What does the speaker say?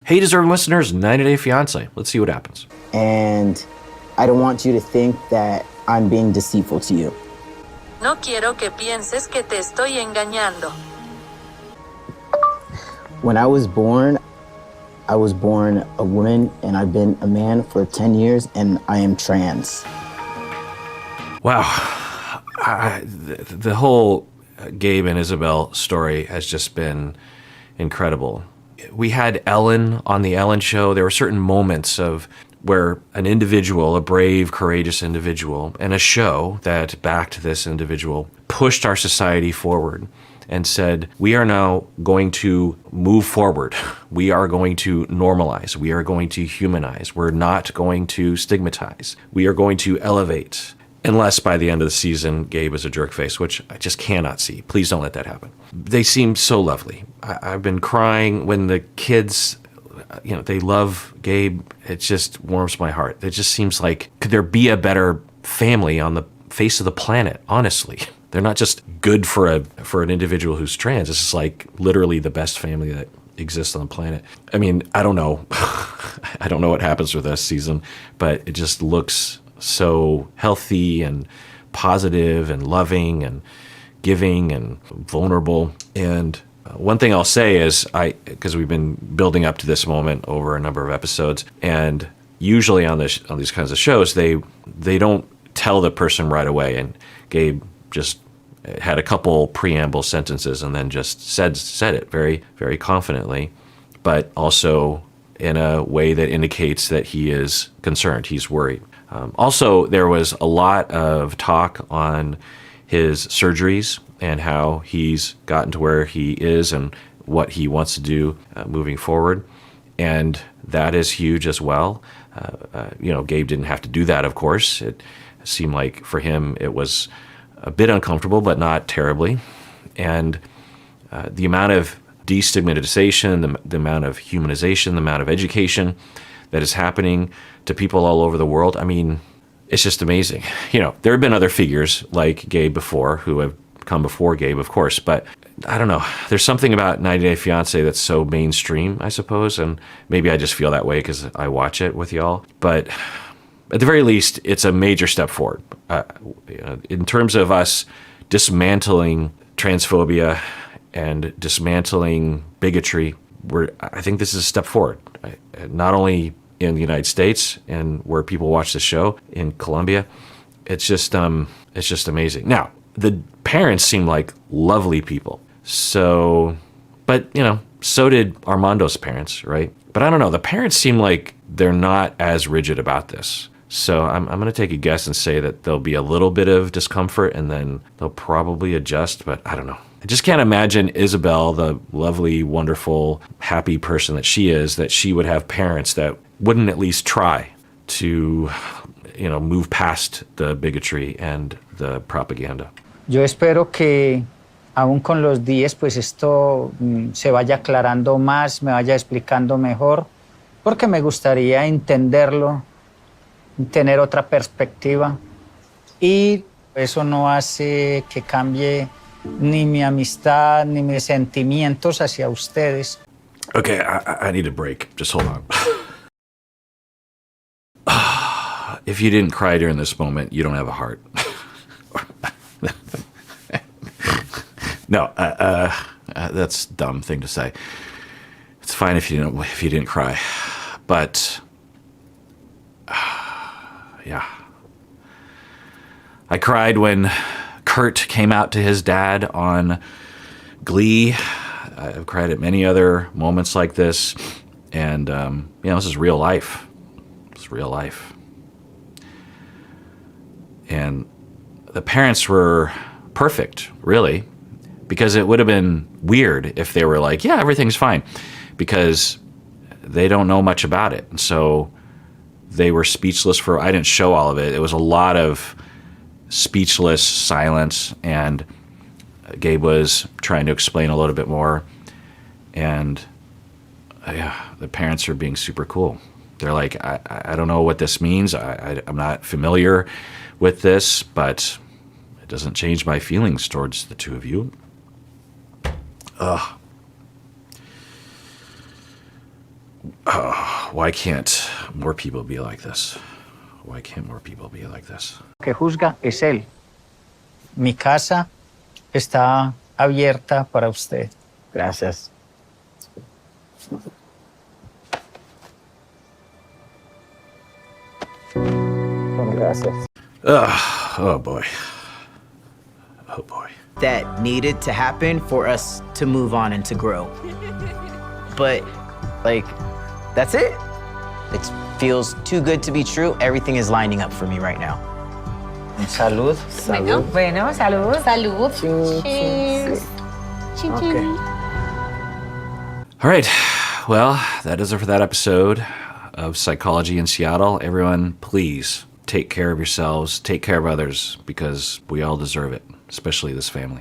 Hey, deserving listeners, 90 Day Fiancé. Let's see what happens. And I don't want you to think that I'm being deceitful to you. No quiero que pienses que te estoy engañando. When I was born a woman, and I've been a man for 10 years, and I am trans. Wow. The whole Gabe and Isabel story has just been incredible. We had Ellen on the Ellen show. There were certain moments of where an individual, a brave, courageous individual, and a show that backed this individual pushed our society forward and said, we are now going to move forward. We are going to normalize. We are going to humanize. We're not going to stigmatize. We are going to elevate. Unless by the end of the season, Gabe is a jerkface, which I just cannot see. Please don't let that happen. They seem so lovely. I've been crying when the kids, they love Gabe. It just warms my heart. It just seems like, could there be a better family on the face of the planet, honestly? They're not just good for an individual who's trans. This is like literally the best family that exists on the planet. I mean, I don't know. I don't know what happens with this season, but it just looks so healthy and positive and loving and giving and vulnerable. And one thing I'll say is, because we've been building up to this moment over a number of episodes, and usually on these kinds of shows, they don't tell the person right away. And Gabe just had a couple preamble sentences and then just said it very, very confidently, but also in a way that indicates that he is concerned, he's worried. Also, there was a lot of talk on his surgeries and how he's gotten to where he is and what he wants to do moving forward. And that is huge as well. Gabe didn't have to do that, of course. It seemed like for him it was a bit uncomfortable, but not terribly. And the amount of destigmatization, the amount of humanization, the amount of education that is happening to people all over the world, I mean, it's just amazing. There have been other figures like Gabe before who have come before Gabe, of course, but I don't know. There's something about 90 Day Fiancé that's so mainstream, I suppose, and maybe I just feel that way because I watch it with y'all. But at the very least, it's a major step forward. In terms of us dismantling transphobia and dismantling bigotry, I think this is a step forward. Not only in the United States and where people watch the show in Colombia, it's just amazing. Now, the parents seem like lovely people. So, but so did Armando's parents, right? But I don't know. The parents seem like they're not as rigid about this. So I'm going to take a guess and say that there'll be a little bit of discomfort and then they'll probably adjust, but I don't know. I just can't imagine Isabel, the lovely, wonderful, happy person that she is, that she would have parents that wouldn't at least try to, move past the bigotry and the propaganda. Yo espero que aún con los días, pues esto se vaya aclarando más, me vaya explicando mejor, porque me gustaría entenderlo, tener otra perspectiva, y eso no hace que cambie ni mi amistad, ni mis sentimientos hacia ustedes. Okay, I need a break. Just hold on. If you didn't cry during this moment, you don't have a heart. No, that's a dumb thing to say. It's fine if you didn't cry, but yeah, I cried when Kurt came out to his dad on Glee. I've cried at many other moments like this, and this is real life. It's real life, and the parents were perfect, really. Because it would have been weird if they were like, yeah, everything's fine, because they don't know much about it. And so they were speechless I didn't show all of it. It was a lot of speechless silence, and Gabe was trying to explain a little bit more. And the parents are being super cool. They're like, I don't know what this means. I'm not familiar with this, but it doesn't change my feelings towards the two of you. Ugh. Why can't more people be like this? Why can't more people be like this? Que juzga es él. Mi casa está abierta para usted. Gracias. Bueno, gracias. Oh boy. Oh boy. That needed to happen for us to move on and to grow. But, like, that's it. It feels too good to be true. Everything is lining up for me right now. Salud. Salud. Bueno, salud. Salud. Cheers. Okay. All right. Well, that is it for that episode of Psychology in Seattle. Everyone, please take care of yourselves, take care of others, because we all deserve it, especially this family.